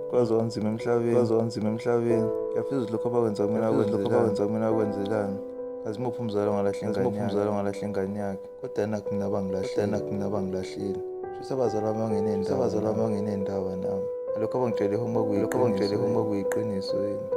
kwazonzima emhlabeni yafisa lokho abakwenza kumina kwenzekani azimuphi umzalo ngalahle ingane yakhe kodwa nakho mina bangilahlile shisa abazali bami bangenendaba nami lokho abangitshele homa kuyiqiniso yini.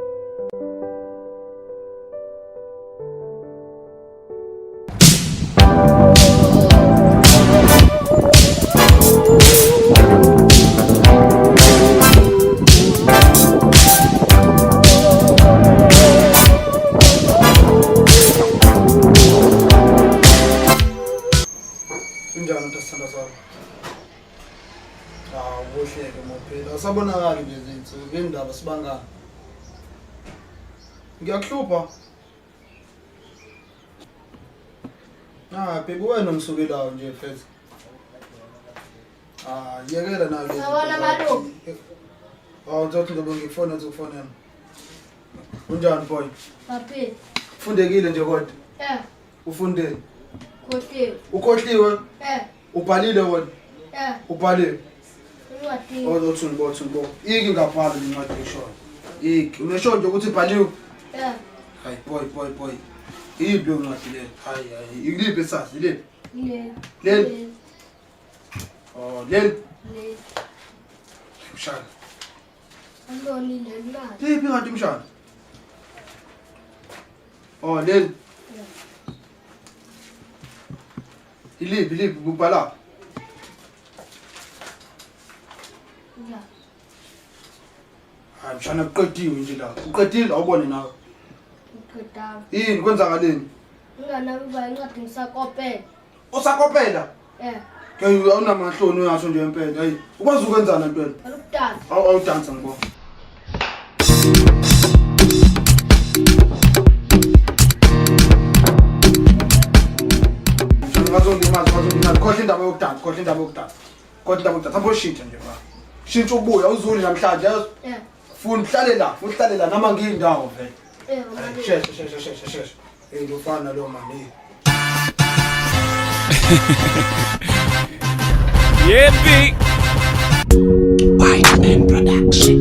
Kuhleke mophela asabonakali lezi zinsuku ngendaba sibangana ngiyakuhlupha baby wena ngisukelayo nje pheze yekela nayo lezi sawona malu uzothi ngizobe ngikufona ukufonela unjani boy papi ufundekile nje kodwa ufundele ukhohliwe ubhalile wena ubhalile Othunbo. Iki ngaphala incwadi eshona. Iki unesho nje ukuthi ibhaliwe. Hayi boy. Ibe incwadi le. Hayi. Ikiliphi esasi iliphi? Le. Le. Mshana. Andoni le la. Tiphi ngathi mshana? Le. Iliphi ubhala? Hayi mshana uqediwe nje la. Uqedile awubone nawe. Uqedile. Yini kwenzakaleni? Ngana uba incwadi ngisakopela. Usakopela? Ke awunamahloni uyasho nje empela. Hayi, ukwazi ukwenzana ntweni? Ukudansa. Awudansa ngibona. Ngazongima khohle indaba yokudansa. Sambo shit nje ba. Shintsha ubuya uzuli namhlanje funa uhlale la nama ngiyindawo vele sheshe lofana lo mami Yippee White Man Production.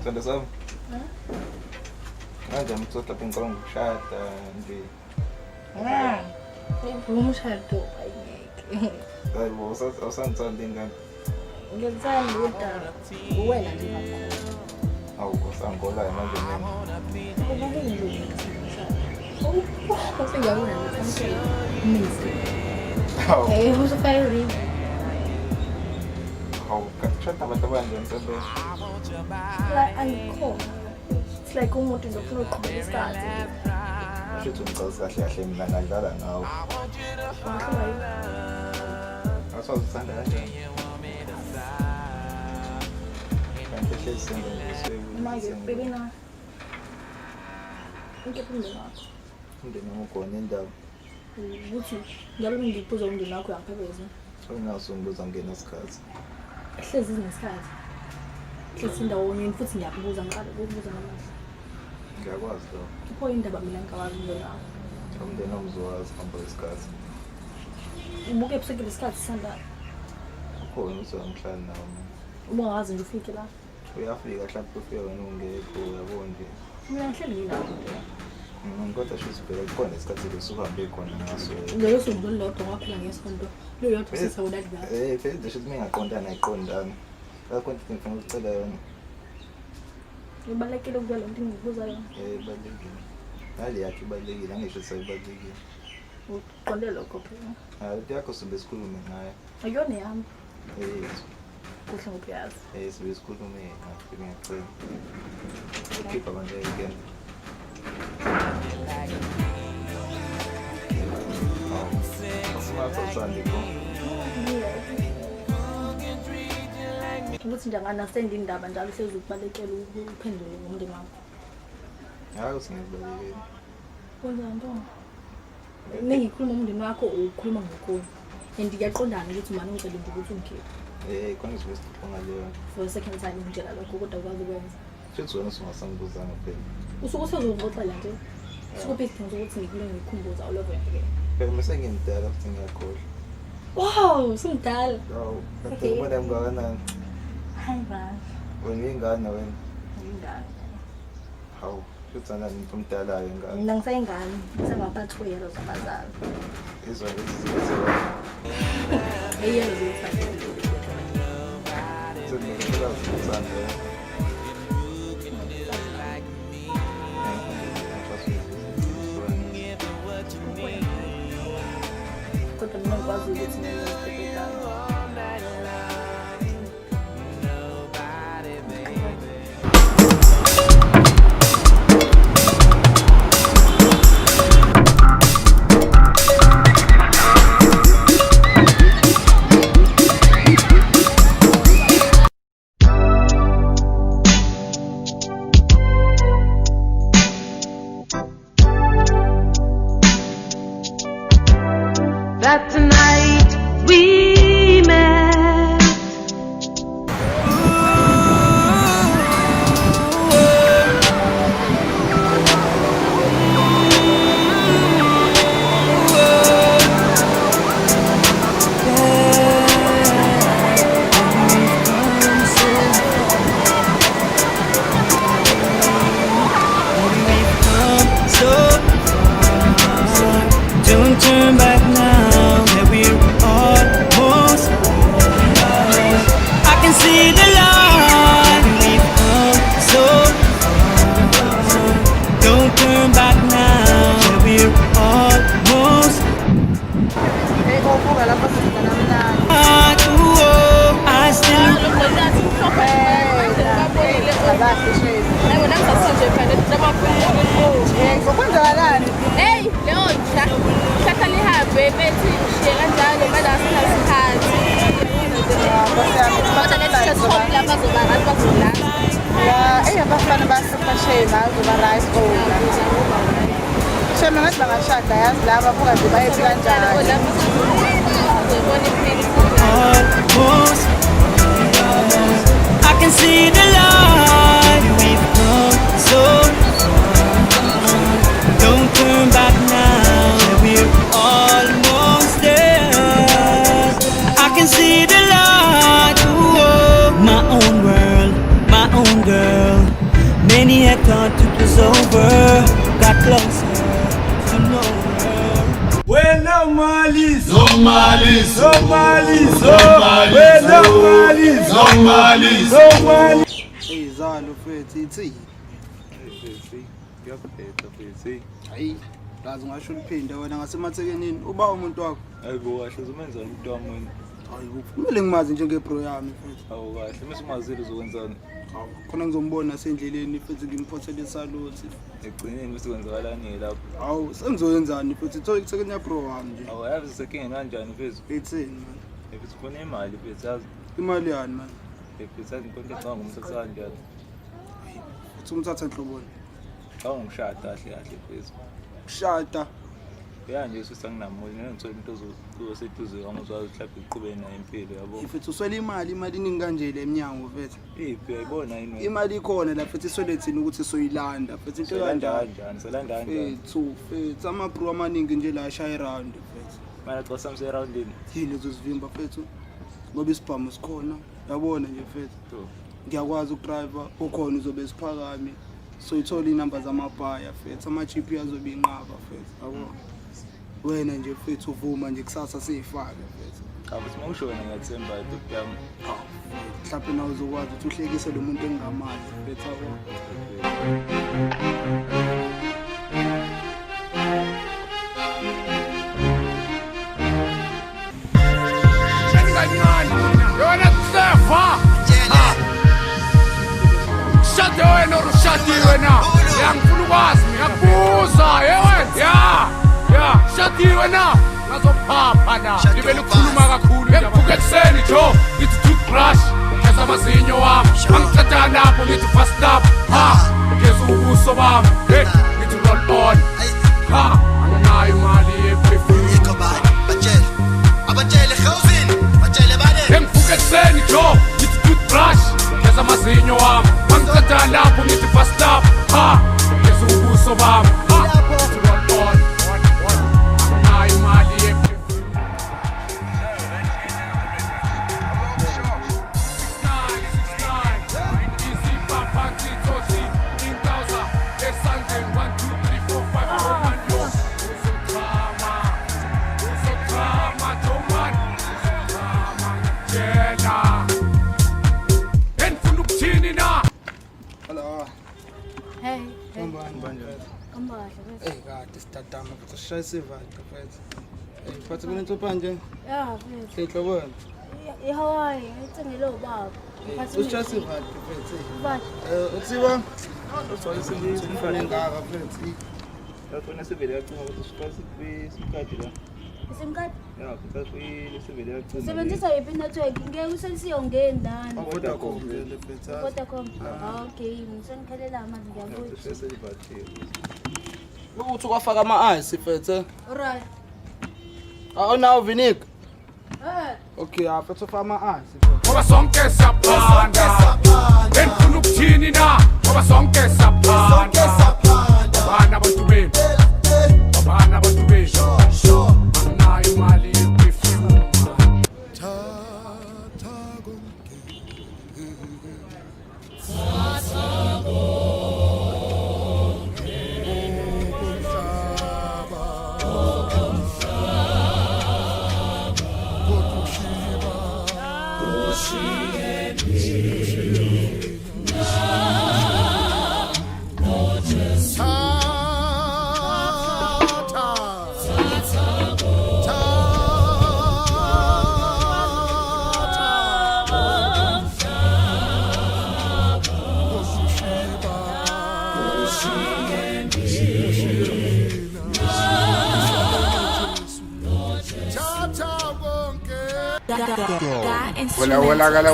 Sanda sami. Manje mtsotla ngicabanga ukushada nje. Ngumshado ayeke. Hayi bo awusangithandi ingane. Ngiyazama ukudala. Uwena nje ngakho. Awu usangolayo manje mina. Kuba kunjani? Usengiyabona nje misi. Hawu. Hey, usufaya ring. Hawu kathanda abantu abanje emsebenzini. La angikho. It's like umuntu nje ufuna ukuqhubeka isikhathi. Shithi umcazi kahle kahle mina ngadlala ngawo. Asawuzithanda kanjani? Kanti hlezi sengisebenza. Manje bebena. Ngikuphendula wakho. Umndeni wami ukhona indaba. Ukuthi njalo ngikubuza umndeni wakho uyangiphebeza. Ngingasungibuza ngena isikhathi. Hlezi inesikhathi. Hlezi ndawonye futhi ngiyakubuza ngiqala ukubuza namanje. Ngiyakwazi lo. Kupho indaba mina ngikawazi umndeni wakho. Umndeni wami uzowazi hamba isikhathi. Ubuke ebusekile isikhathi sisanda. Ukhona uzamhlala nawo. Uma wazi nje ufike la. Uyafika mhlawumbe ufike wena ungekho uyabona nje. Mina ngihleli ngilapho. Kodwa sho sibheka kukhona isikhathi lesuhambe khona ngaso. Leyo sombolo lodwa waphila ngesonto. Leyo yodwa sisawudali la. Phela nje shithi ngingaqondana ayiqondana. Lakho into ngifuna ukucela yona. Ibalekile ukubona into engikubuza yona. Ibalekile. Hali yakhe ibalekile angisho sayibalekile. Uqonde lokho phela. Into yakho sibe sikhulume ngayo. Ayona yami. Kuhle ngokuyazi. Sibe sikhulume ngayo ngiyacela. Ukhipha manje again. Ukuthi nje angasendi indaba njalo sezukubalekela ukuphendula ngomndeni wakho. Hayi usingebalekile. Kwenzani nto? Nengikhuluma umndeni wakho ukhuluma ngokhona. And ngiyaqondana ukuthi manje ngicela nje ukuthi ungikhiphe. Khona sibe sixoxa ngaleyo. For a second time ngitshela lokho kodwa ukwazi ukwenza. Shithi wena usungasangibuzanga phela. Usuke usezongixoxela nje. Sikuphi isidingo sokuthi ngikhulume ngikhumbuza all over again. Phela mase ngimdala futhi ngiyakhohlwa. Wow, singidala. Hawu, kade ubona mngakanani? Hayi ba. Wena ingane wena. Ingane. Hawu, uthanda umuntu omdala ingane. Mina ngisayingane, ngisengaphathi kweyelo zabazali. Izwa lezizinto. Eyelo zokuthanda. Sengiyaqala ukuthanda. Kodwa mina ngikwazi ukuthi ngiyazibhekana. That tonight we met. Don't turn back now, that we're almost there. I can see the light, we've come so far. Don't turn back now, that we're almost I still Hey, Leonja, shaka lihambe bethi ngishiye kanjalo manje asinasikhathi. Kodwa lethi sesihop lapha zoba right bazola. La, abafana basepasheni bazoba right over. Shema ngathi bangashada yazi laba buka nje bayephi kanjani. almost I can see the light, we've come so far. Don't turn back now, we're almost there. I can see the light, ooh, my own world, my own girl. Many had thought it was over, got closer to know her. Wena mali Hey Zalo mfethu ithi. Ngiyaphetha mfethu. Hayi, lazi ngasho uliphinde wena ngasemathekenini uba umuntu wakho. Hayibo kahle uzomenzani umuntu wami wena. Hayi kumele ngimazi njenge-bro yami mfethu. Awu kahle mase umazile uzokwenzani. Hawu khona ngizombona sendleleni futhi ngimphothele saluthi. Egcineni bese kwenzakalani lapho. Hawu sengizoyenzani futhi ithola isekeni ya-bro wami nje. Awu yazi isenkingeni kanjani mfethu. Etheni man. Mfethu ufuna imali mfethu yazi. Imali yani man. Mfethu yazi inkonto ecanga umuntu esanjani. Uthi umthatha enhloboni. Awungishada kahle kahle mfethu. Kushada. Ya nje ususanginamoli ngithola umuntu ozoseduze ongizwayo mhlawumbe uqhubeke nayo impilo yabo. Mfethu uswele imali iningi kanje le eminyango mfethu. Iphi ayibona yini? Imali ikhona la futhi iswele thina ukuthi soyilanda futhi into kanjani. Selanda kanjani? Fethu ama-bro amaningi nje la ashaya around mfethu. Mana xa samse aroundini. Yini uzozivimba mfethu ngoba isibhamu sikhona yabona nje mfethu. Ngiyakwazi ukudriver ukhona uzobe siphakame so ithola inamba zamabhaya mfethu ama-GP azobe inqaba mfethu yabo. Wena nje mfethu uvuma nje kusasa siyifake mfethu. Kabuthi mawusho wena ngiyathemba into yami. Mhlawumbe nawe uzokwazi ukuthi uhlekise lo muntu engingamazi mfethu yabo. Yona tsefa. Shati wena urushati wena. Yangifuna ukwazi ngiyakubuza yewe. Ya. Shati wena. Ngazophapha na. Libe likhuluma kakhulu. Ngivuka ekseni jo. Ngithi toothbrush. Ngeza amazinyo wami. Angithatha lapho ngithi fast up. Ngeza ubuso bami. Ngithi roll on. Anginayo imali yeperfume. Abatshele khawuzini, batshele bane. Ngivuka ekseni jo. Ngithi toothbrush. Ngeza amazinyo wami. Angithatha lapho ngithi fast up. Ngeza ubuso bami. Ngithi roll on. Anginayo imali yeperfume. Hey. Kambani. Kade sitatama futhi sishaya sivade mfethu. Mfethu mina ntopha nje. Ya mfethu. Enhloboni. Ehawaii ngicengele ubaba. Usishaya sivade mfethu. Ubaba. Utsiba. Usifake Mfana ngaka mfethu. Yafuna sivele yacuma ukuthi sifake isikhathi la. Isimkade. Ya kusafi sivele yacuma. Usebenzisa yiphi network? Ngeke usensiyongeni ndani. Vodacom mfethu. Vodacom. Okay, ngisenikhalela amanzi ngiyabuza. Ukuthi kwafaka ama-ice mfethu. Alright. Awunawo vinika. Okay, mfethu ufaka ama-ice mfethu. Ngoba sonke siyaphanda. Ngifuna ukuthini na? Ngoba sonke siyaphanda. Bana bantu benu. Bana bantu benu. Anginayo imali yeperfume.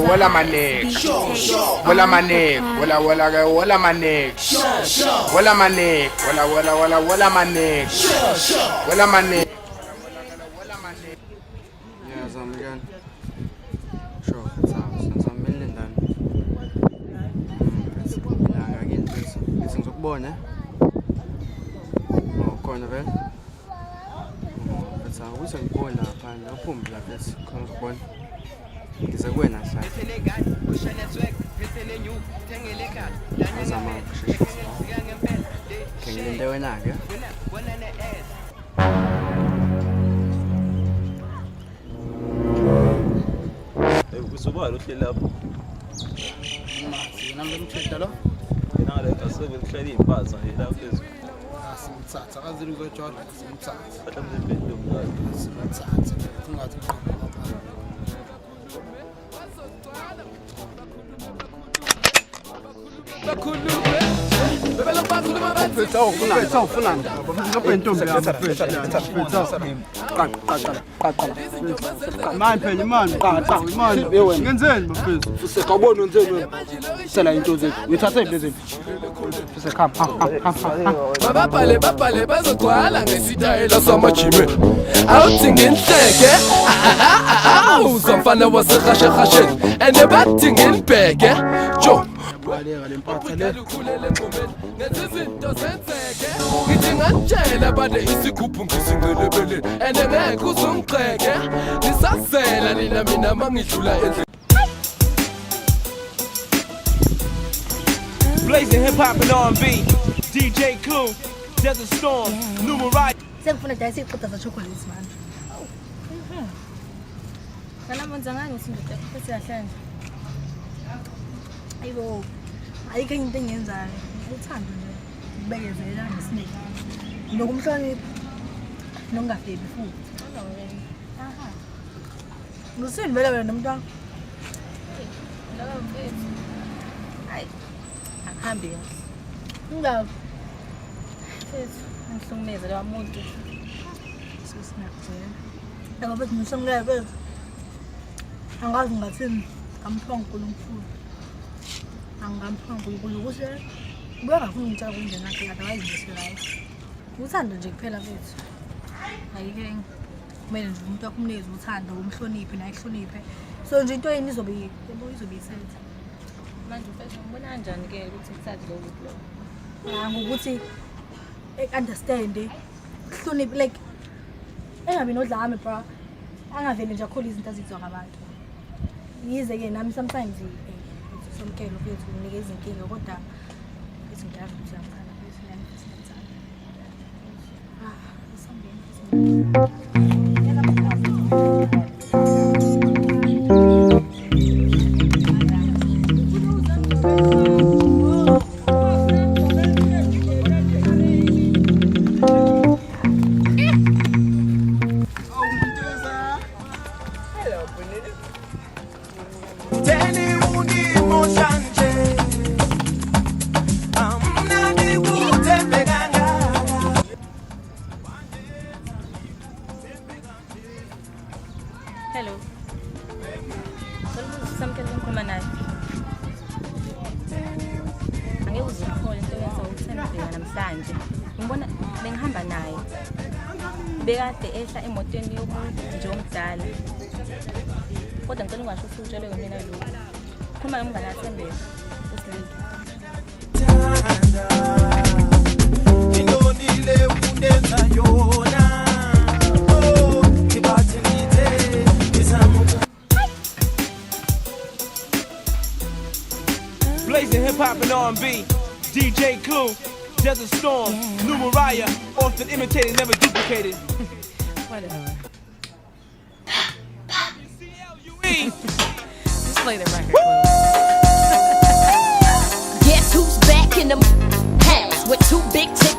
Wala manik. Wala manik. Wala manik. Wala manik. Wala manik. Wala manik. Ya zamgan. Sure, samele ndani. Ilanga ngilibese. Ngizokubona. Khona vele. Bese awuze ngibona phandle uphumbi la bese khona ukubona. Ngize kuwena hlala. Azama ukusheshisa. Ngilinde wena ke. Subali uhleli lapho. Nami ngimthetha lo. Yena le kasebe kuhleli impatha nje lapho phezulu. Simthatha akazili uzojola simthatha. Phela mzimbe umntwana. Simthatha. Ungathi uqhamuka babhale bazogcwala ngesitayela samajime awuthi nginhleke uzamfana wasehashehasheni ande bathi ngilibheke jo ngezizinto zenzeke ngithi ngatshela bade isigubhu ngisincelebeleni ande ngeke uzungixeke nisazela nina mina mangidlula endlini. Blazing hip hop and R&B, DJ Clue, Desert Storm, Numerai. Sengifuna dayisi iqeda za chocolate man. Kana mwenza ngani usindoda phethe yahlanje. Ayibo. Ayikho into engenzayo. Uthando nje. Ubekezela nesineke. Nokumhlonipha. Nongafebi futhi. Aha. Musini vele wena nomntwana. Hayi. Akuhambi kahle. Ngabe. Futhi ngihlukumeza lo muntu. Sisinakuthela. Ngoba ngisongela bese. Angazi ngathini ngamphanga uNkulunkulu. Angamphanga uNkulunkulu ukuthi buya ngafuna ngitshela kungena nakhe kade wayizimiselayo. Uthando nje kuphela bethu. Ayike kumele nje umuntu akumnikeze uthando umhloniphe naye ehloniphe. So nje into yini izobe isetha. Manje ufethu ngibona kanjani ke ukuthi kuthathe lo muntu lo? Ngokuthi understand hloniphe like engabi nodlame bra. Angaveli nje akhole izinto azizwa ngabantu. Yize ke nami sometimes somkelo bethu unikeza inkinga kodwa izinto ukuthi angithanda bethu nami siyenzana. Hello. Samkelo ngikhuluma naye. Angeke uzikhole into yenza ukuthembeka namhlanje. Ngibona bengihamba naye. Bekade ehla emotweni yomuntu nje omdala. Kodwa ngicela ungasho ukuthi utshele mina lokho. Khuluma nomngane athembeka. Inonile undenza yona. Blazing hip hop and R&B, DJ Clue, Desert Storm, Numerai, often imitated, never duplicated. Whatever. Just play the record. Guess who's back in the house with two big tits?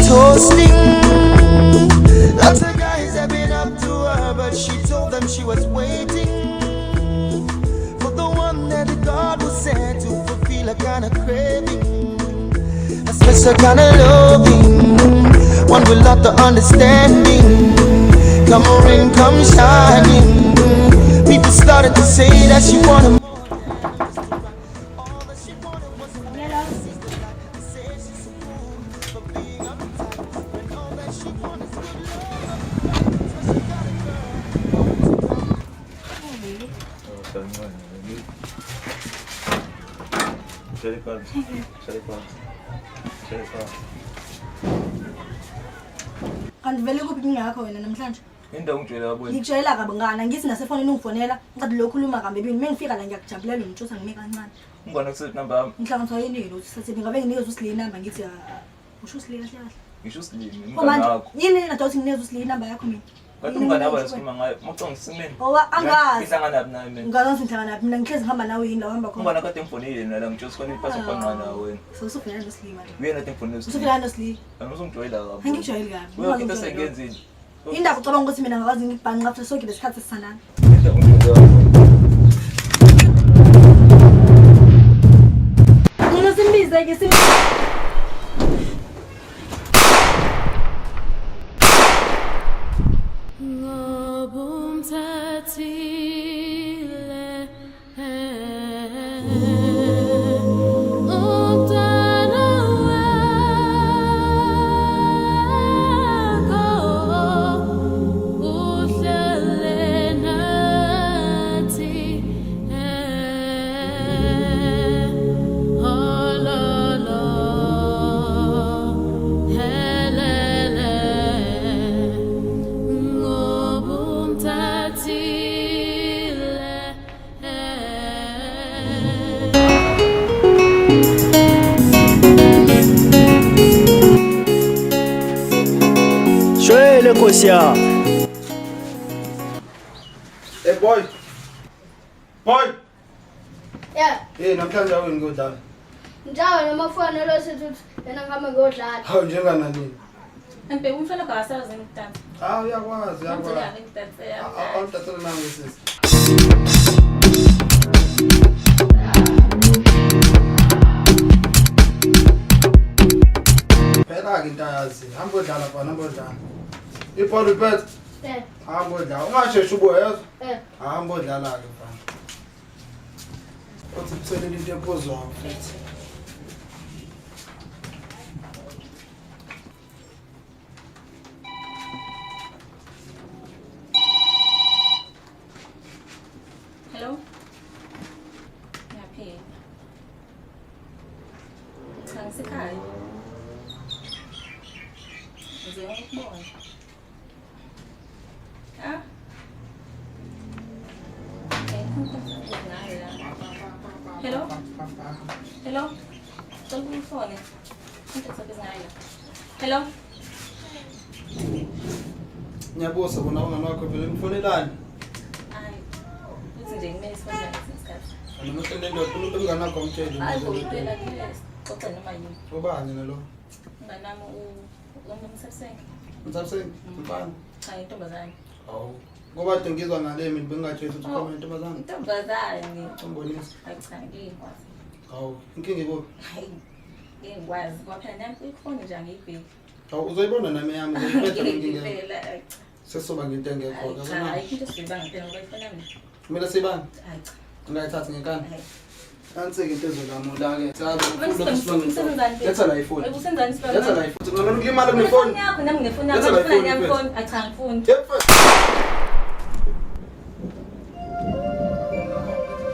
Toasting. Lots of guys have been up to her, but she told them she was waiting for the one that God was sent to fulfill a kind of craving, a special kind of loving, one with lot of understanding. Come rain, come shining. People started to say that she wanted. Kanti vele kuphi inkinga yakho wena namhlanje? Indawo ngijwayela kabona. Ngikujwayela kabi ngana ngithi nasefonini ungifonela ngicathi lo khuluma kambe bini mengifika la ngiyakujabulela umthosa ngime kancane. Ungona kusethi number yami. Ngihlanganiswa yini lo sathi ngabe nginikeza uSili number ngithi usho uSili kahle kahle. Ngisho uSili umngane wakho. Yini nadothi nginikeza uSili number yakho mina? Kodwa umngane wakho esikhuluma ngayo. Mawucanga simeni. Angazi. Ngihlangana nabi naye mina. Ngazi ngihlangana nabi mina ngihlezi ngihamba nawe yini la uhamba khona. Ungana kade ngifonile nala ngitshela khona ipasa khona nawe wena. Sewusufika noSili manje. Uyena kade ngifonile. Usufika noSili. Angizongijwayela kabi. Angikujwayeli kabi. Uyakho sengenzini. Indaba ucabanga ukuthi mina ngakwazi ngibhanqa after sonke lesikhathi sisanana. Mina simbize ke simbize. Kosia. Hey boy. Boy. Yeah. Hey, namhlanje awini ngodlala. Njalo namafoni lo sethu yena ngama ngodlala. Hawu njengana nini? Embe umfana kawasazi ngithatha. Ah, uyakwazi, uyakwazi. Awutathela nangu sisi. Phela ke intayazi. Hamba udlala bana, hamba udlala. Ibhola uphethe? Hamba udlala. Ungasheshe ubuye. Hamba udlala ke mfana. Uthi kuselela into ephuzwayo futhi. Hello? Yaphila. Ngisekhaya. Ngizokubona. Ah? Hello? Hello? Tolong phone. Untuk sampai sana. Hello? Ngiyabuza bona ungani wakho vele mfonelani? Hayi. Uthi nje ngimele sifuna isikhathi. Anomuhle nendo umuntu ungani wakho umtshele. Hayi ngempela ngiyes. Kodwa noma yini. Ubani nalo? Nganami umsebenzeni. Umsebenzeni? Mfana. Hayi intombazane. Awu. Ngoba ngizwa ngale mina bengatshethi ukuthi khona intombazane. Intombazane. Umbonisa. Hayi cha ngiyikwazi. Awu, inkinga ikuphi? Hayi. Ngiyikwazi kwaphela nami ikhona nje angiyibheki. Awu uzoyibona nami yami ngiyiphethe inkinga. Ngiyibhela. Sesoba ngento engekho Cha ayikho into esibenza ngempela ngoba ifana mina. Kumele sibani? Hayi cha. Ungayithatha ngenkani? Hayi. Ansike into ezolamula ke. Letha la ifoni. Usenzani sibani? Letha la ifoni. Ngamani kulimala kunefoni. Yakho nami ngifuna ngifuna yami phone. Acha ngifuni.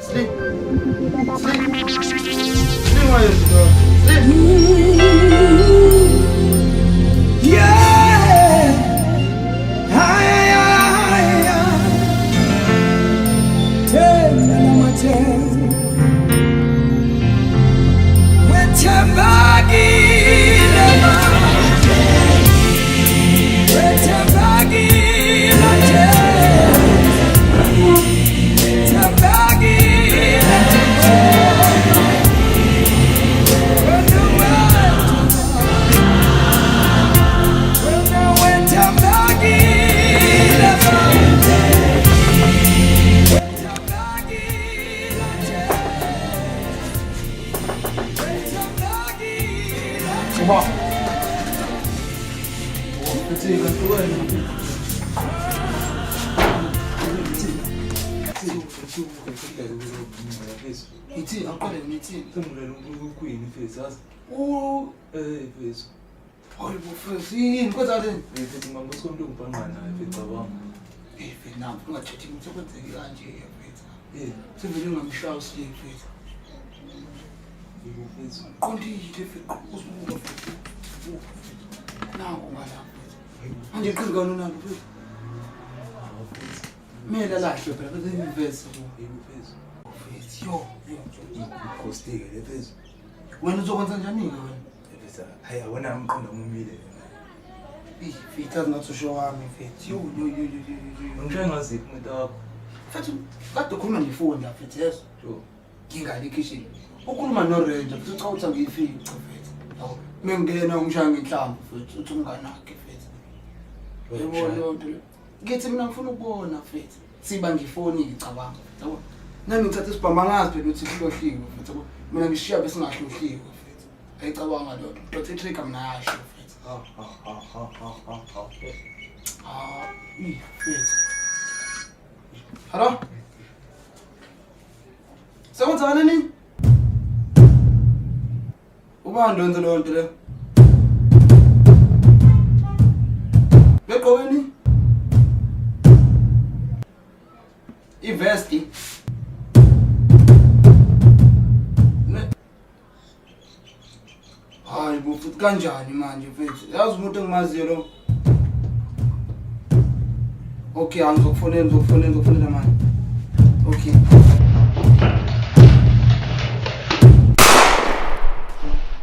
Sleep. Sleep. Sleep why you go? Sleep. Yeah. Ithi aqale nithi Tumulelo ukuyini face yazi. Face. Hayi bufesi yini kwenza leni? Face ngibamba usikonto ngibhanqa naye face cabanga. Face nami ungathethi ukuthi kwenzeke kanje face. Sivele ngamshaya uSlip face. Face. Qondile face usibuka face. Nawo ngala. Manje qinga nonalo mfethu. Mina lahle phela bese invest mfethu. Yo, Kostike lefezo. wena uzokwenza njani ke wena? Efisa, hayi awona umqondo omumile. Fita ngathusho wami mfethu. Yo. Ngishaya ngaziphi umuntu wakho? Mfethu, kade ukhuluma ngefoni la mfethu yeso. Ngingale ekitchen. Ukhuluma noRanger mfethu ucawutha ngiyifica mfethu. Hawu, mengena ungishaya ngenhlamba mfethu uthi umnganakhe mfethu. Yebo lonto. Ngithi mina ngifuna ukubona mfethu. Siba ngifoni ngicabanga. Yabo. Nami ngithatha isibhamba ngazi phela uthi kuhlohliwe mfethu. Yabo. Mina ngishiya bese ngahlohliwe mfethu. Ayicabanga lonto. Dothe trick mina yasho mfethu. Mfethu. Hello? Sekwenzakala nini? Ubani wenza lonto le? Beqoweni? Ivesti. Hayi bufuthi kanjani manje mfethu? Yazi umuntu engimaziyo lo. Okay, ngizokufonela manje. Okay.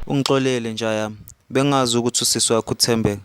Ungixolele nja yami. Bengazi ukuthi usisi wakho uThembeka.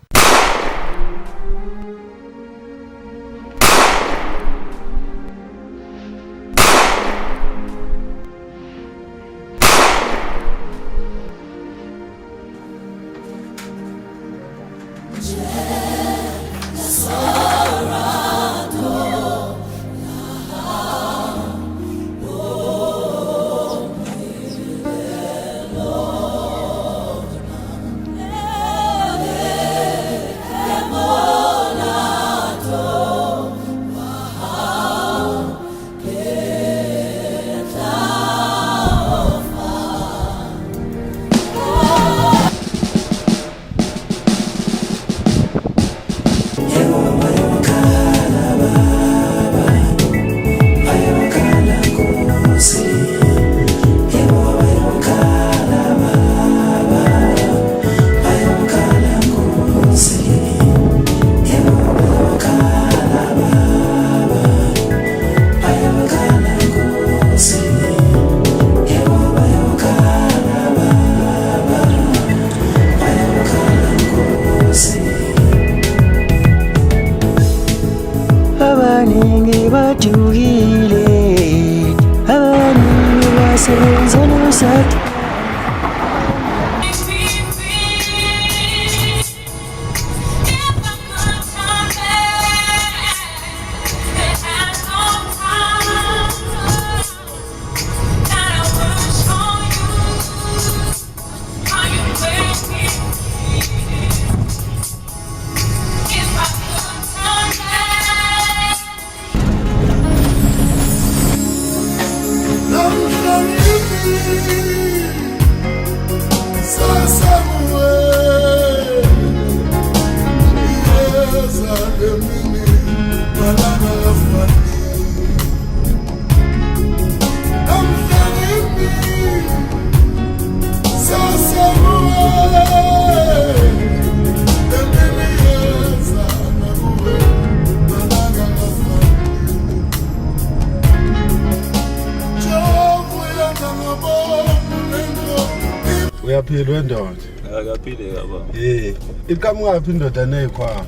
Abaningi bajulile, abaningi basebenza nosakhe. Uyaphila wendoda? Akaphile baba. Iqhamuka phi indoda neyikhwa?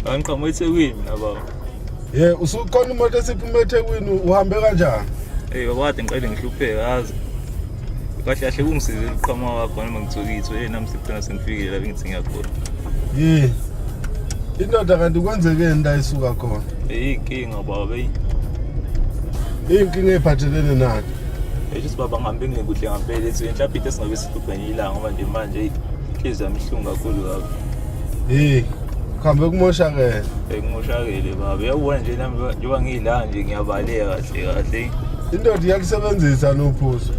Angiqhamuka eThekwini mina baba. Usukhona imoto esiphuma eThekwini uhambe kanjani? Baba kade ngiqale ngihlupheka yazi. Kahle kahle kungisizile uqhamuka wakho noma ngithukithwe nami sikugcina sengifikile la bengithi ngiyakhona. Indoda kanti kwenzekeni la isuka khona? Inkinga baba. Inkinga ephathelene nani? Just baba ngihambe ngikuhle ngempela ethi mhlawumbe into esingabe sihluphe ilanga ngoba nje manje inhliziyo yami ihlungu kakhulu baba. Kuhambe kumoshakele. Kumoshakele baba. Uyabona nje nami njengoba ngiyila nje ngiyabaleka kahle. Indoda iyalisebenzisa nophuzo.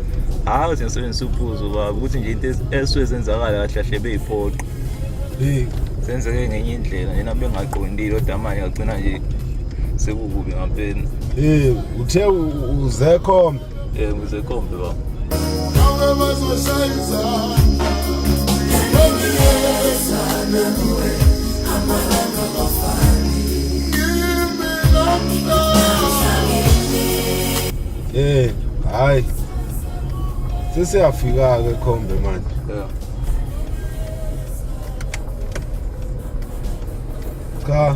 Hayi siyasebenzisa uphuzo baba ukuthi nje into esuke zenzakala kahle kahle beyiphoqa. Senzeke ngenye indlela nje nami bengaqondile kodwa manje ngagcina nje sekukubi ngempela. Uthe uze khombe. Ngize khombe baba. Nawe bazoshayisa. Ngiyeza nawe amalanga Hayi. Sesiyafika ke khombe manje. Yeah. Cha.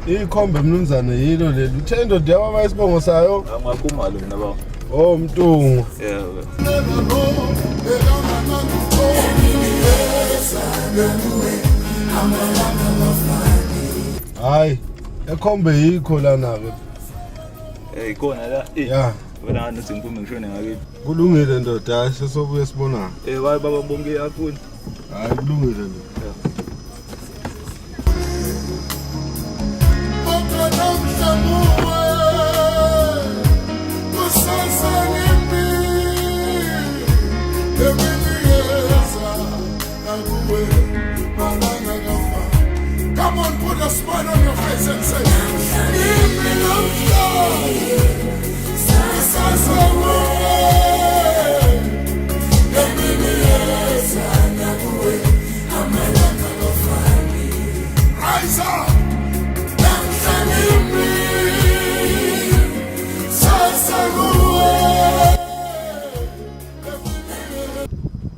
Ikhombe mnumzane yilo leli. Uthendo diyaba bayisibongo sayo. Angakumalo mina baba. Oh mtungu. Yeah. Hayi. Ekhombe yikho lana ke. Ikhona la. Yeah. Wena ngathi ngiphume ngishone ngakithi. Kulungile ndoda, sesobuye sibona. Baba bonke afuni. Hayi kulungile ndoda. Come on, put a smile on your face and say, evening of joy. Rise up.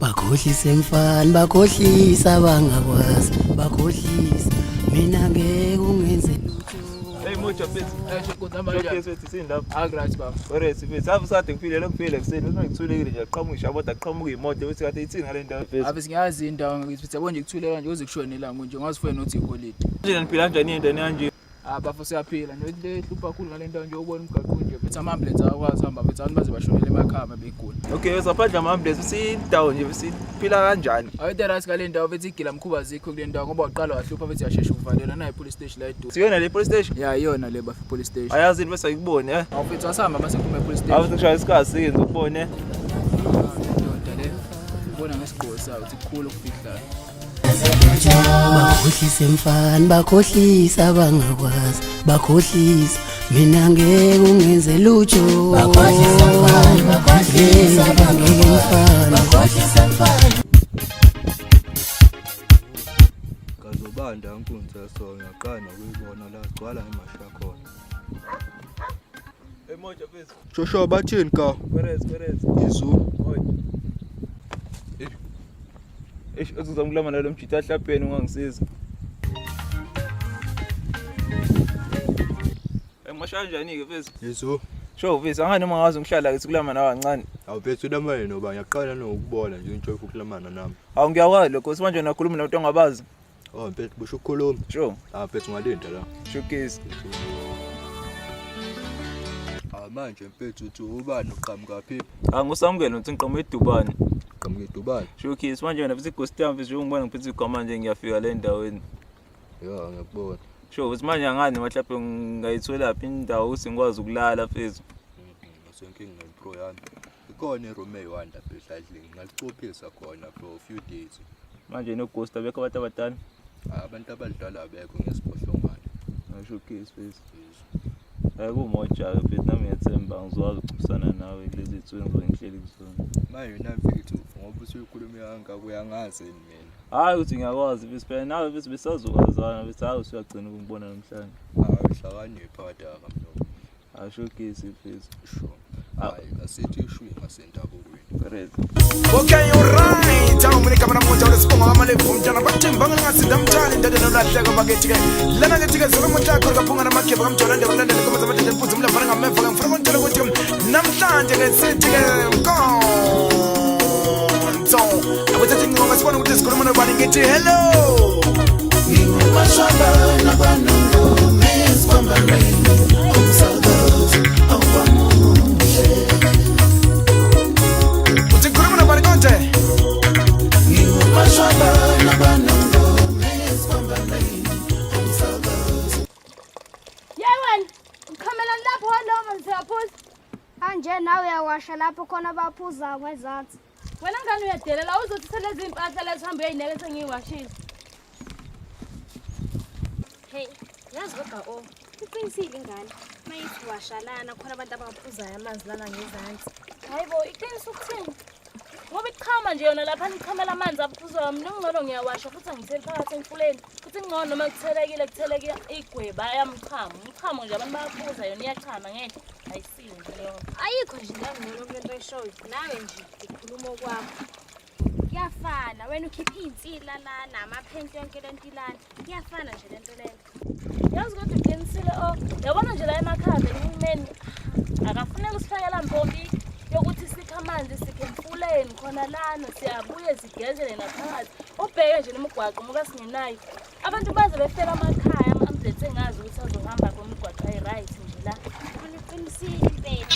Bakhohlisa mfana, bakhohlisa bangakwazi, bakhohlisa mina ngeke ungenze lutho. Hey moja phethu. Shikuza manje. Phethu sindapha. Agright baba. Alright phethu. Safu sade ngifile kuphile kuseni uma ngithulekile nje aqhamuka aboda aqhamuka imoto bese kade ithini ngale ndawo phethu. Abe singayazi indawo ngakithi phethu yabona nje kuthuleka nje uze kushone la nje ngazifuna nothi iholide. Nje niphila kanjani into kanje? Bafo siyaphila nje le hlupha kakhulu ngale ndawo nje ubona umgaqo nje phethu ama-ambulance akwazi hamba phethu abantu baze bashonele emakhaya begula. Okay, saphandla ama-ambulance sindawo nje siphila kanjani? Awethe right ngale ndawo phethu igila mkhuba zikho kule ndawo ngoba waqala wahlupha phethu yashesha ukuvalela na ipolice station la edu. Siyona le police station? Yeah, iyona le bafi police station. Ayazi bese ayikubone Awufethu asihamba base kume police station. Awuthi kushaya isikhathi senze ukubone. Ndoda le. Ubona ngesigqoko sayo uthi kukhulu ukufihla. Bakhohlisa mfana, bakhohlisa bangakwazi, bakhohlisa mina ngeke ungenze lutho. Bakhohlisa mfana, bakhohlisa bangakwazi, bakhohlisa mfana. Kazobanda inkunzi yaso ngiyaqala nokuyibona la gcwala emasha khona. Emoja phethu. Shosho bathini ka? Perez. Izulu. Uzongilama nalo mjita hlapeni ungangisiza. Emasha kanjani ke phethu? Izulu. Sho phethu angani uma ngazi ngihlala ke sikulama nawe kancane. Awuphethu lamanye noba ngiyaqala nokubona nje into yokulamana nami. Awu ngiyakwazi lokho manje nakhuluma nomuntu ongabazi. Oh mfethu busho ukukhuluma. Sure. Mfethu ngalinda la. Showcase. Manje mfethu uthi ubani uqhamuka phi? Ngusamukela uthi ngiqhamuka eDubani. Uqhamuka eDubani. Showcase manje wena futhi igostam mfethu ngibona ngiphethe igama manje ngiyafika le ndaweni. Yeah, ngiyakubona. Sho uthi manje ngani mhlawumbe ngayithola phi indawo ukuthi ngikwazi ukulala mfethu. Ngasenkingi nempro yami. Ikhona iroom eyi-1 lapha ehlahla ngalicophisa khona for a few days. Manje noGhost abekho abantu abadala? Abantu abadala abekho ngesiphohlongwane. Showcase mfethu. Kumoja mfethu nami ngiyathemba ngizokwazi ukucuphisana nawe kulezi zinsuku ngizohleli kuzona. Manje nami mfethu ngoba usuyikhuluma yanga kuyangazi mina. Hayi uthi ngiyakwazi mfethu phela nawe mfethu besazokwazana mfethu hayi usuyagcina ukungibona namhlanje. Uhlakanipha kodwa mfethu. Showcase mfethu. Sure. Hayi asithi ishwi ngasendabukwini. Correct. Okay, you're right. Awunika mana mmoja ule sibonga amalevu mjana bathimba ngasinda mtani ndade nolahleka bakethike. Lana ngethike zolo motshakho kaphunga namakhepha kamjola ndebe landele koma zabathe mfuthi mlafana ngameva ngifuna kontela ukuthi namhlanje ngesithi ke konto. Akuthi ngingonga sibona ukuthi sikhuluma nobani ngithi hello. Ngimashaba nabanongo mes kwambani. Umsakazi awamuje. Yewen, ukhamela lapho noma siyaphuza. Anje nawe uyawasha lapho khona baphuza ngezansi. Wena ngani uyadelela uzothi selezi impahla lesihambe uyayineke sengiyiwashile. Hey, yazi kodwa iqinisile ingane. Mayithi washalana khona abantu abaphuzayo amanzi lana ngezansi. Hayibo, iqiniso ukuthini? Ngoba iqhama nje yona lapha niqhamela amanzi aphuzwa mina ngcono ngiyawasha futhi angitheli phakathi emfuleni. Futhi ngcono noma kutheleke igweba yamqhamo. Umqhamo nje abantu bayaphuza yona iyaqhama ngeke ayisini leyo. Ayikho nje ngangcono kulento oyishoyo. Nawe nje ikhuluma kwakho. Kuyafana wena ukhipha insila lana amaphenti yonke lento ilana. Kuyafana nje lento leyo. Yazi kodwa uqinisile yabona nje la emakhaya uhulumeni akafuneka usifakela mpompi yokuthi sikha amanzi sikhe emfuleni khona lana siyabuye sigezele naphakathi ubheke nje nemigwaqo ngoba singenayo abantu baze befela amakhaya ama-ambulance engazi ukuthi azohamba kwemigwaqo ayi-right nje la uqinisile impela.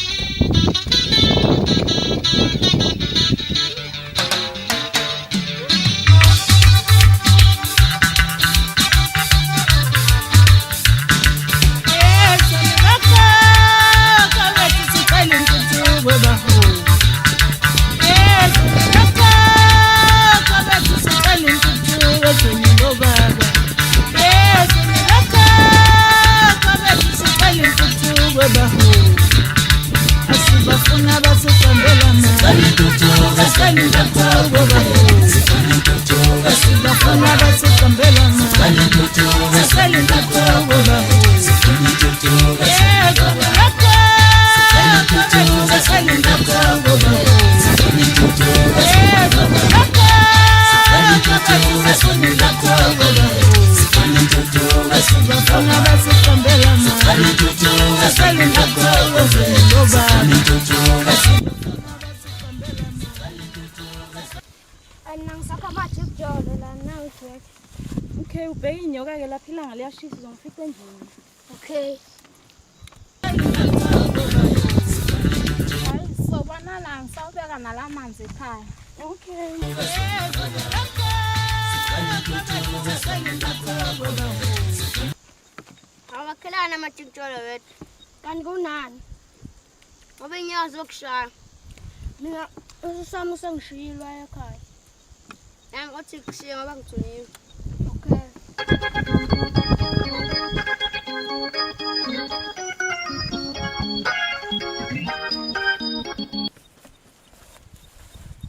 Okay, ubheke inyoka ke lapha ilanga liyashisa uzongifica endlini. Okay. Hayi sobona la ngisawubeka nalamanzi ekhaya. Okay. Awakhelana amatshintsholo wethu. Kanti kunani? Ngoba inyawo zokushaya. Mina usami usengishiyilwa ekhaya. Nami othi kushiye ngoba ngithunyiwe. Okay.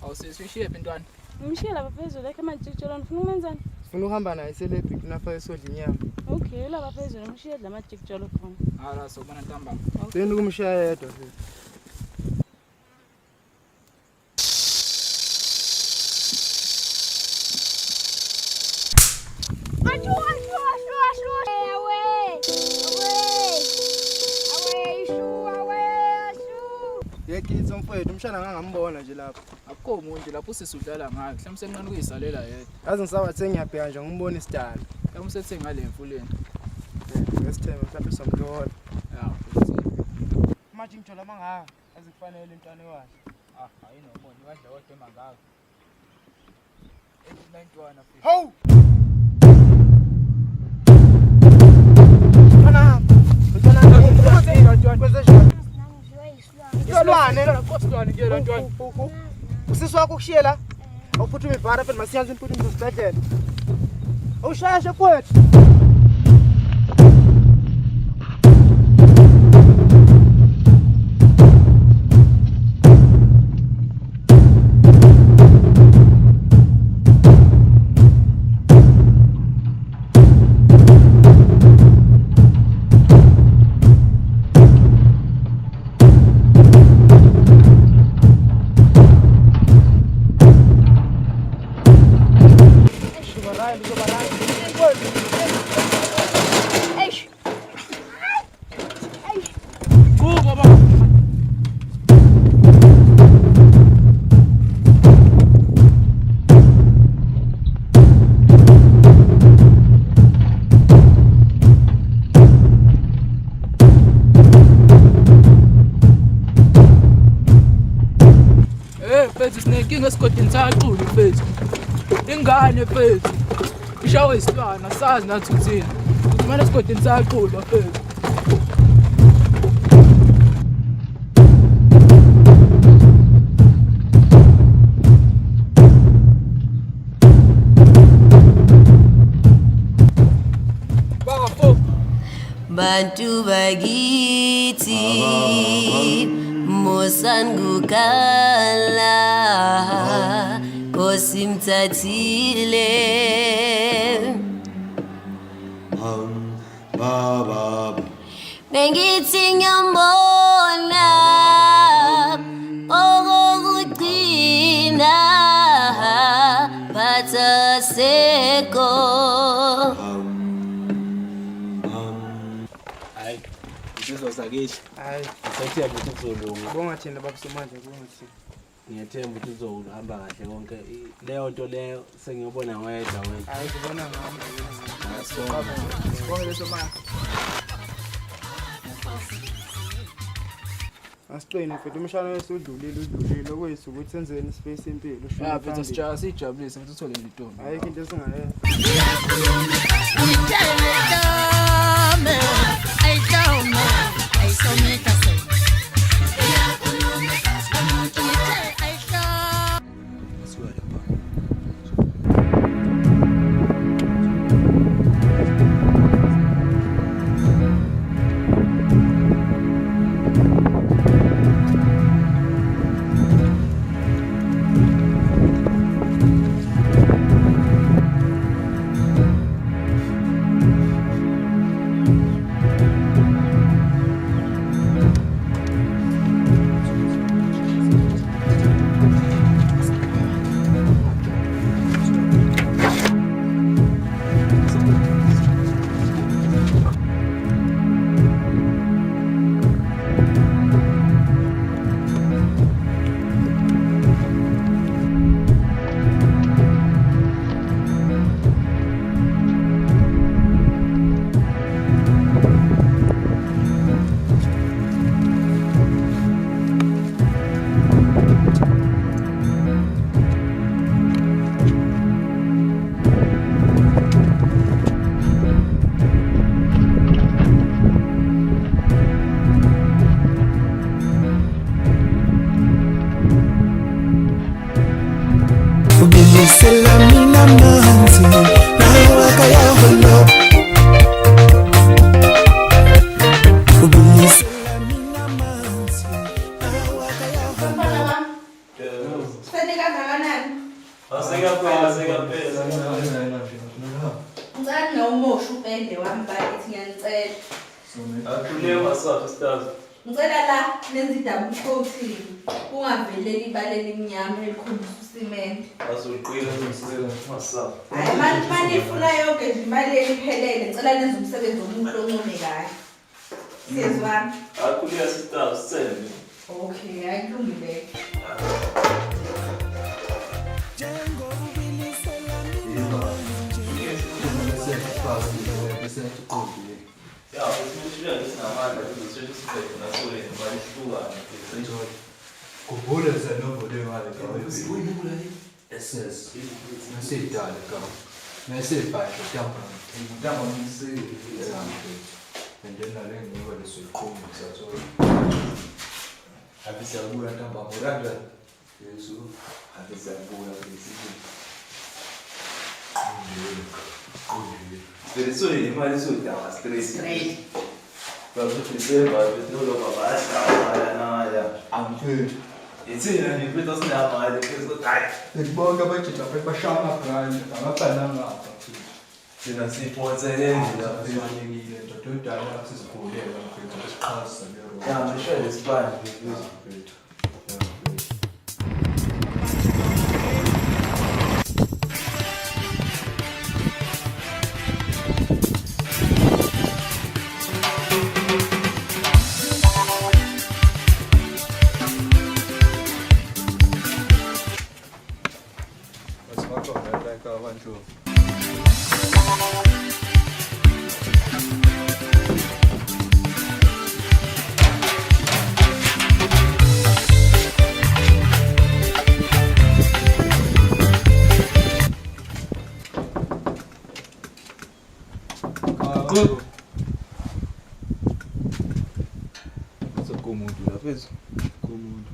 Awusishiye bantwana. Ngimshiye lapha phezulu ekhe amajikijolo ngifuna ukwenzani? Sifuna ukuhamba naye celebrity nafa esodla inyama. Okay, lapha phezulu ngimshiye la majikijolo khona. Hala sokubona ntambama. Seni kumshaya yedwa futhi. Yekitso mfowethu umshana ngangambona nje lapho. Akukho umuntu lapho sisudlala ngayo. Mhlawumbe senqane kuyisalela yedwa. Yazi ngisawathi ngiyabheka nje ngimbona isidala. Mhlawumbe sethe ngale emfuleni. Ngesithemba mhlawumbe somthola. Ya. Manje ngithola mangaka azikufanele intwana ewahle. Ayinobona wadla kodwa emangaka. Entwana futhi. Ho! Usisi wakho kushiye la awuphuthume ibhara phela masiyanze imputhume esibhedlela awushayashe kwethu Ngesikotini saqulu mfethu. Ingane mfethu. Ishawe isilwana sazi nathi uthini. Kumele esikotini saqulu mfethu. Bantu bakithi Mosangukala Kosimtatile Baba Nengithi ngiyambona okokugcina phatha seko hayi isizwe sakithi hayi sekuthemba ukuthi kuzolunga bonga thina babusomanje bonga thina ngiyathemba ukuthi kuzohamba kahle konke leyo nto leyo sengiyobona wedwa wena hayi kubona ngami bonke leso manje Asiqine mfethu umshana wesudlulile kwethu ukuthi senzeni space impilo Phetha sijabulise ukuthi uthole intombi ayikho into esingayenza Selamina manzi nayo akayaholo Selamina manzi nayo akayaholo Senika kangakanani? Asekaphela Ngicela nomosho upende wami bayithi ngiyanicela. Akhuleke wasapha stars. Ngicela la nenze double coating. Ungaveleli ibale elimnyama elikhombisa usimende. Azoqila uzosela wasapha. Hayi manje ifuna yonke nje imali iphelele ngicela nenze umsebenzi omuhle oncomekayo. Siyezwana? Akhuleke stars sele. Okay, ayikulungile. Ja, das muss wieder ein bisschen normal, weil du so in meine Schuhe an. Kubuda sanobo de wale kwa SS nasi dale kwa nasi pasho kama nisi endena lengo ni wale sokoni sasa abisabura tamba muranda Yesu abisabura kisiki Persone di male su da stress Quando ti sembra che tu lo basta ya anche Insina ni pita sina ma de questo dai. Il bonga bache ta pe bashama brand, amapana ngapha. Thina siphotsele nje ngile ndodo dala sisikhuleka mfethu isiqhasa lero. Ya ngisho lesibani mfethu. Komuntu lapha phezulu. Komuntu.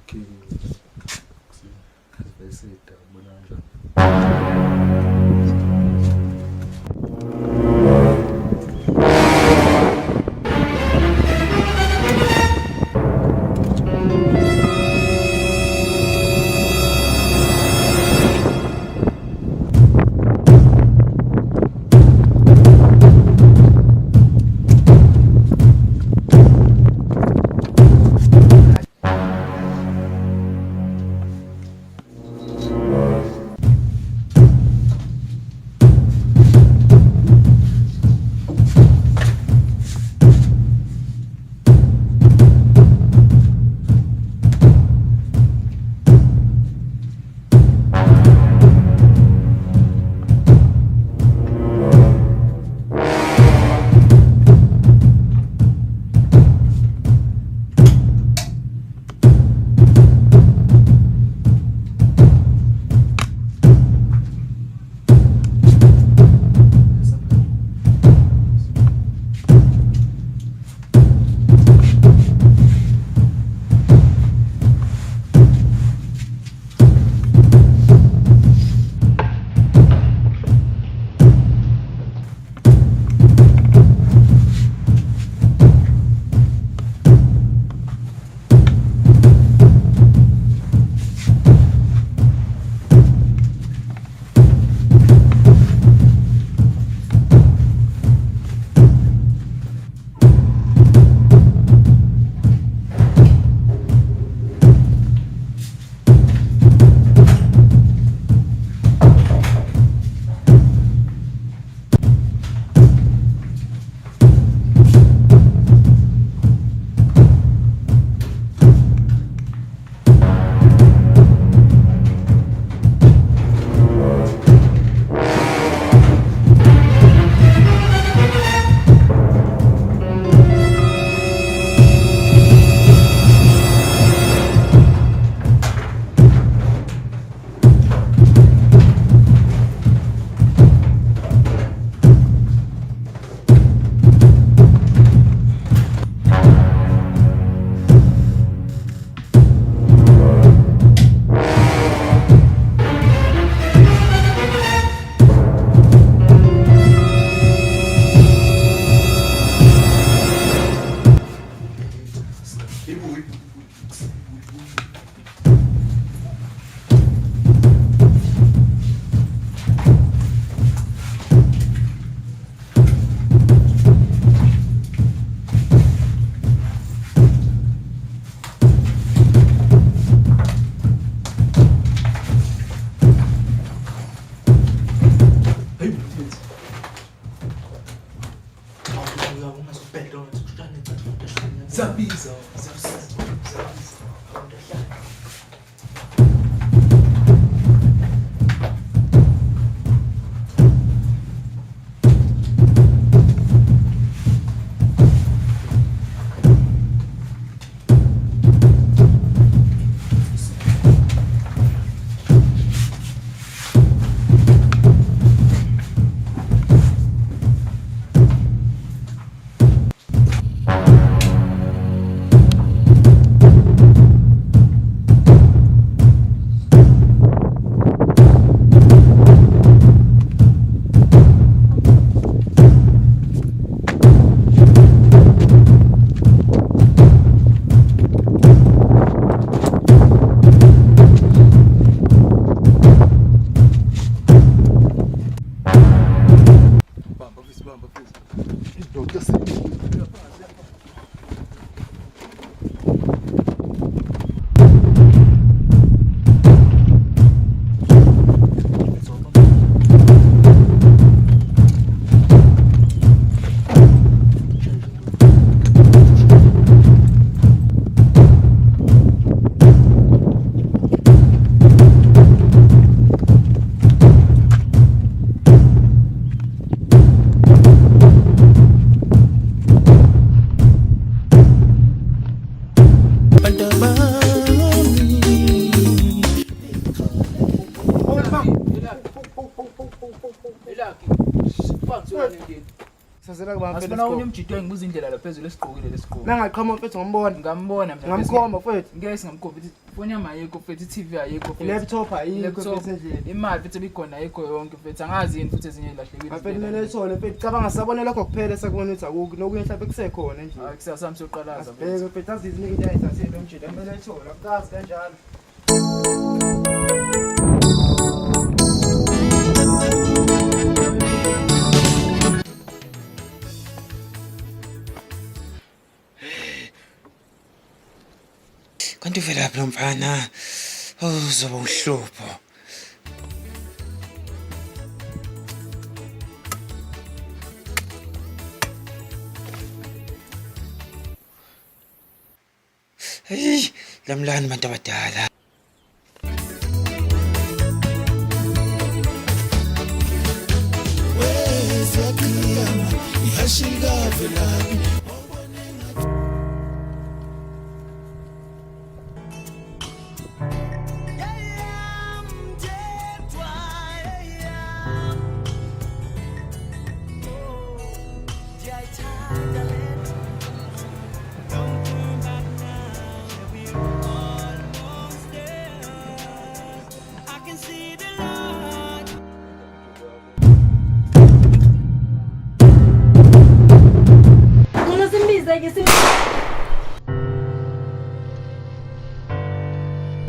Okay. Asibesida ubona kanjani? Zabiza. Asibona unyumjito engibuza indlela laphezulu esiqhokile lesigqoko. Nangaqhama mfethu ngombona. Ngambona mfethu. Ngamkhomba mfethu. Ngeke singamkhomba ukuthi phone yami ayikho mfethu, iTV ayikho mfethu. Laptop ayikho mfethu endlini. Imali mfethu ibikhona ayikho yonke mfethu. Angazi yini futhi ezinye ilahlekile. Mfethu mina ethole mfethu cabanga sabona lokho kuphela sekubona ukuthi akuki nokunye mhlawumbe kusekhona nje. Hayi kusasa sami soqalaza mfethu. Mfethu azizinike into ayithathile umjito. Mina ethole akukazi kanjalo. Kanti uvela phi lo mfana? Uzoba uhlupho. Hey, lamlani bantu abadala. Wesakiyama, ihashika velani.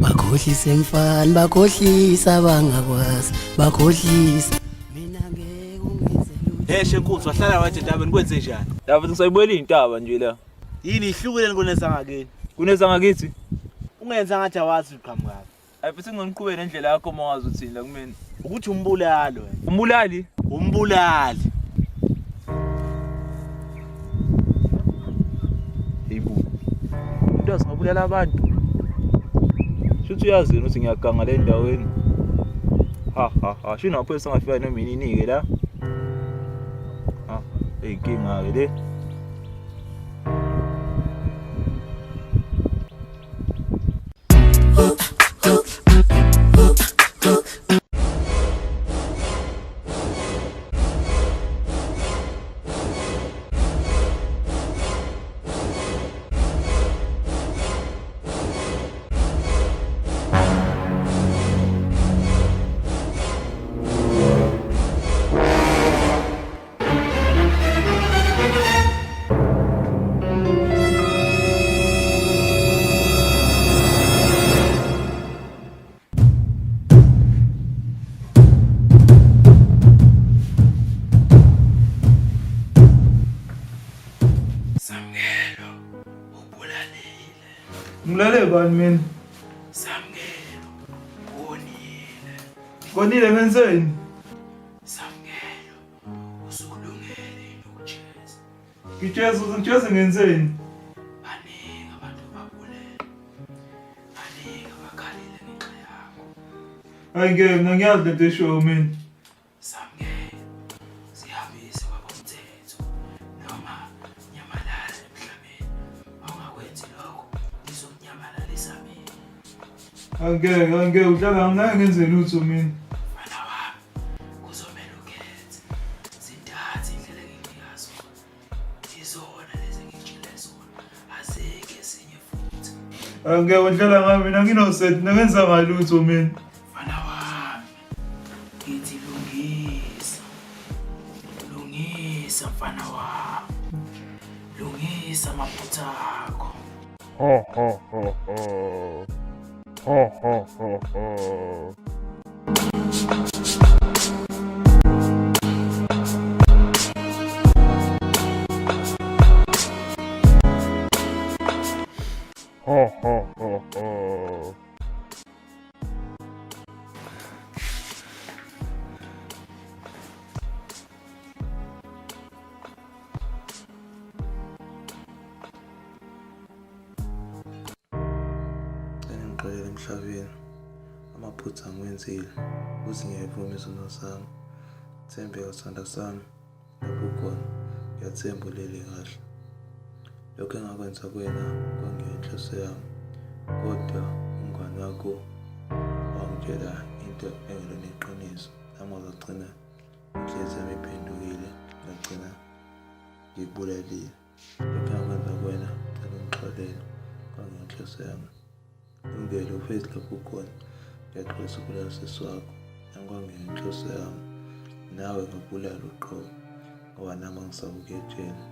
Bakhohlisa mfana, bakhohlisa bangakwazi, bakhohlisa. Mina ngeke ungenze lutho. Hey Shenkunzi, wahlala wathi Ndabeni kwenze njani? Ndaba ngisayibuyela intaba nje la. Yini ihlukile kuneza ngakini? Kuneza ngakithi? Ungenza ngathi awazi uqhamuka. Ayifisi ngoniqhubele indlela yakho mawazi uthini la kumina. Ukuthi umbulalo wena. Umbulali? Umbulali. Yibo. Umuntu asingabulala abantu. Shuthi uyazi ukuthi ngiyaganga le ndaweni. Ha. Shina phela singafika nomini ke la. Ha, eyinkinga ke le. Ngilale bani mina? Samngelo, wonile. Konile ngenzeni? Samngelo, usulungele ukujeza. Ngijeza ngenzeni? Bani Angeke ngiyazi lento eshoyo mina. Samke. Sihambise kwabomthetho noma nyamalala emhlabeni. Awungakwenzi lokho, ngizomnyamalalisa mina. Angeke udlala ngeke ngenze lutho mina. Mfana wami, kuzomela ukhethe. Zintathe indlela engiyazo. Izona lezi ngitshile zona. Azike esinye futhi. Angeke udlala ngami mina nginoset ngenza ngalutho mina. Mfana wami, ngithi lungisa. Lungisa mfana wami. Lungisa amaphutha akho. Ho ho ho ho. Ho ho ho ho. Ho ho ho ho. Ngixolele emhlabeni. Amaphutha ngiwenzile. Uthi ngiyayivuma izono sami. Thembeka sithanda sami. Lapho khona ngiyathemba ulele kahle. Lokho engakwenza kuwena kwangiyinhloso yami. Kodwa umngane wakho wangitshela into engelona iqiniso. Nami ngagcina inhliziyo yami iphendukile. Ngagcina ngikubulalile. Lokho engakwenza kuwena ngicela ungixolele. Kwangiyinhloso yami. Ungelo ufezi lapho khona. Ngiyaxolisa ukubulala sisi wakho. Angikwangenhloso yami. Nawe ngabulala uqobo. Ngoba nami angisabuke ejele.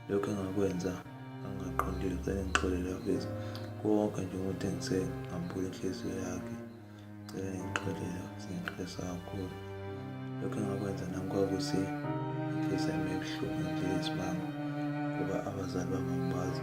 Lokho engakwenza angingaqondile ngicela ngixolele abezi. Konke nje umuntu engiseke ngambula inhliziyo yakhe. Ngicela ngixolele singixolisa kakhulu. Lokho engakwenza nami kwakuthi inhliziyo yami ebuhlungu nje isimanga. Ngoba abazali bami angibazi.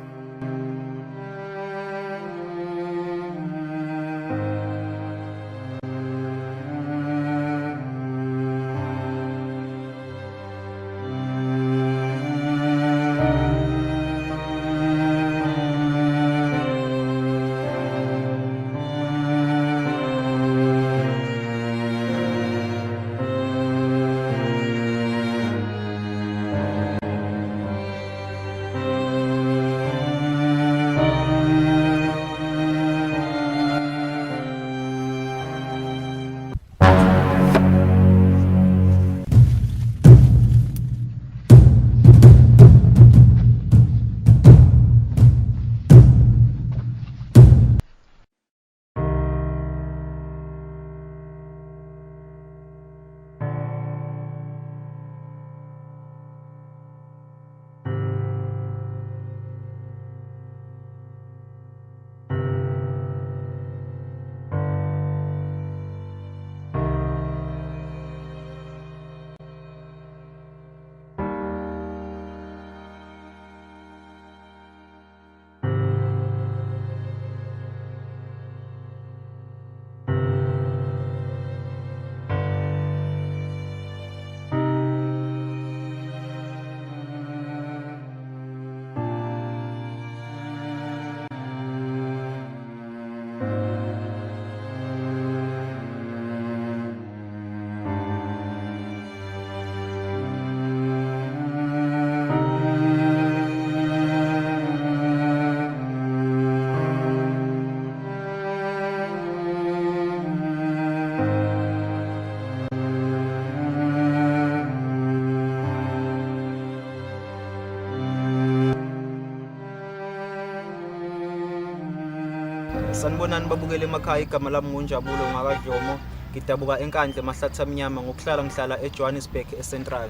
Sanibonani babukele emakhaya, igama lami ngunjabulo ngakadlomo. Ngidabuka eNkandla emahlathi amnyama ngihlala eJohannesburg eCentral.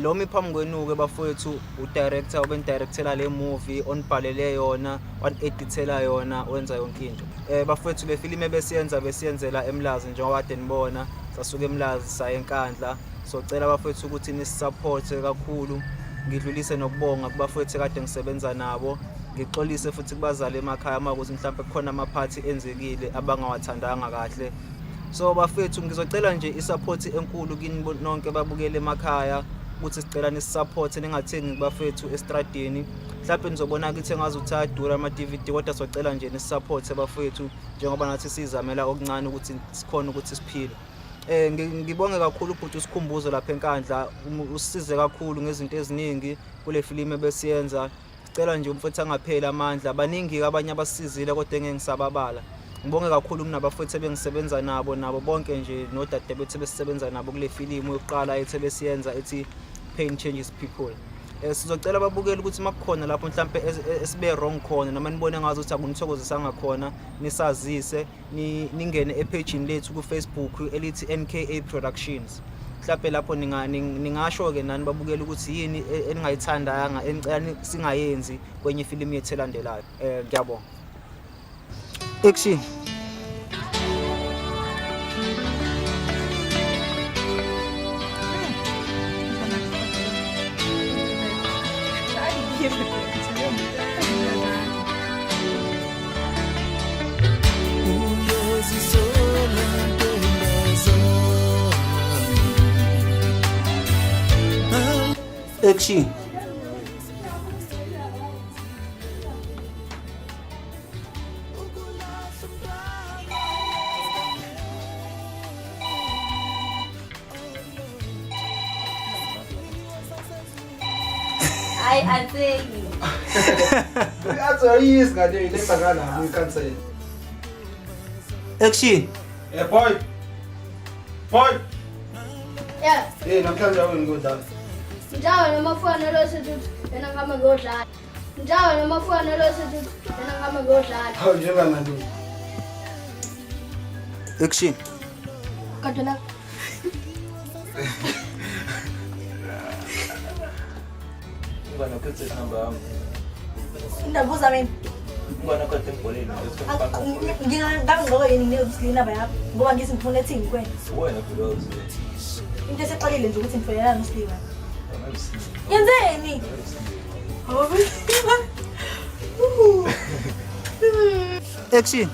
Lo miphambi kwenu-ke bafowethu udirector obendirectela le movie onibhalele yona, one-edithela yona, wenza yonke into. Bafowethu le film besiyenzela eMlazi njengoba kade nibona, sasuka eMlazi saya eNkandla. So cela bafowethu ukuthi nisisupport kakhulu. Ngidlulise nokubonga kubafowethu kade ngisebenza nabo. Ngixolise futhi kubazali emakhaya ukuthi mhlawumbe kukhona amaphathi enzekile abangawathandanga kahle. So bafethu ngizocela nje isupport enkulu kini nonke babukele emakhaya. ukuthi sicela nisisupport ningathengi kubafethu estradini. Mhlawumbe nizobona ukuthi engazuthi ayadura ama-DVD kodwa socela nje nisisupport abafethu njengoba nathi sizamela okuncane ukuthi sikhona ukuthi siphile. Ngibonge kakhulu futhi usikhumbuzo lapha eNkandla, usisize kakhulu ngezinto eziningi kule filimi ebesiyenza. Sicela nje umfethu angapheli amandla, baningi abanye abasizile kodwa engeke ngisababala. Ngibonge kakhulu kunabafethu ebengisebenza nabo bonke nje nodadewethu besisebenza nabo kule filimi yokuqala ethe besiyenza ethi Pain Changes People. Sizocela ababukeli ukuthi makukhona lapho mhlambe esibe wrong khona noma nibone ngazuthi akunithokozisanga khona nisazise ningene epagini lethu ku Facebook elithi NKA Productions. Mhlawumbe lapho ningasho ke nani babukela ukuthi yini eningayithandanga enicela singayenzi kwenye filimi yethu elandelayo. Ngiyabonga. Action. Action. I think. That's what he is going to do. Let's go. We can say. Action. Hey, boy. Boy. Yeah. Hey, namhlanje awengizodlala. Njalo nomafana lo sethu yena ngama ngodlala. Njalo nomafana lo sethu yena ngama ngodlala. Hawu njenga nje. Action. Kadona. Ngwana kutse namba yami. Ndabuza mina. Ngwana kade ngibholeni. Ngingangqoka yini ngiyokusilina baya ngoba ngisi ngifuna ethini kwena. Wena kulozi. Into esexalile nje ukuthi ngifonela noSliwa. Yenzeni? Action.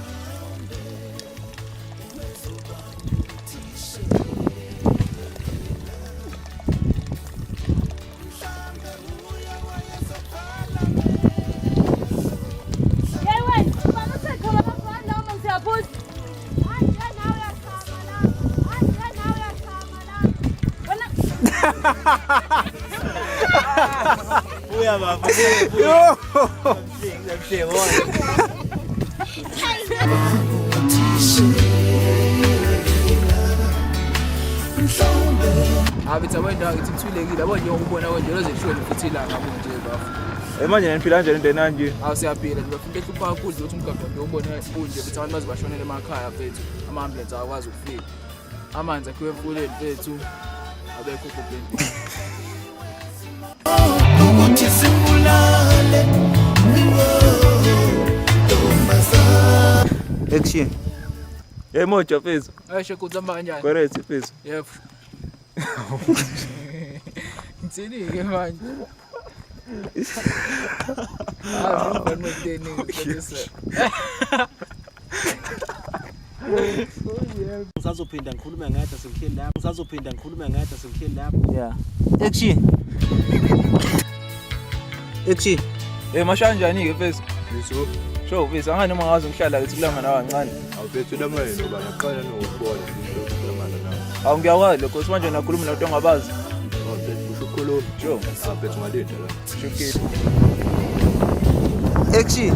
Buya baba. Yo. Abithi wenda ngithi kuthulekile yabo nje ukubona konje lozeshoni futhi la ngabo nje bafu. Manje niphila kanjani into enanje? Awusiyaphila nje bafuna ehlupha kakhulu ukuthi umgaqo nje ubone kunje ukuthi abantu baze bashonele emakhaya mfethu. Ama-ambulance akwazi ukufika. Amanzi akhiwe emfuleni mfethu. Abekho kubheni. Ukuthi sibulale. Action. Hey moja mfethu. Ayisho kuthamba kanjani? Correct mfethu. Yebo. Ngitsini ke manje. Ngibona mnteni ngizese. Ngisazophinda ngikhulume ngedwa sengihleli lapho. Ngisazophinda ngikhulume ngedwa sengihleli lapho. Yeah. Action. Action. Masha kanjani ke mfethu? Yiso. Sho mfethu angani uma ngazi ngihlala ukuthi kulama nawe kancane. Awuphethu lamanye ngoba ngaqala nokubona into lamanje nawe. Awu ngiyakwazi lokho manje nakhuluma nomuntu ongabazi. Ukhuluma. Sho. Awuphethu ngalinda la. Shukile. Action.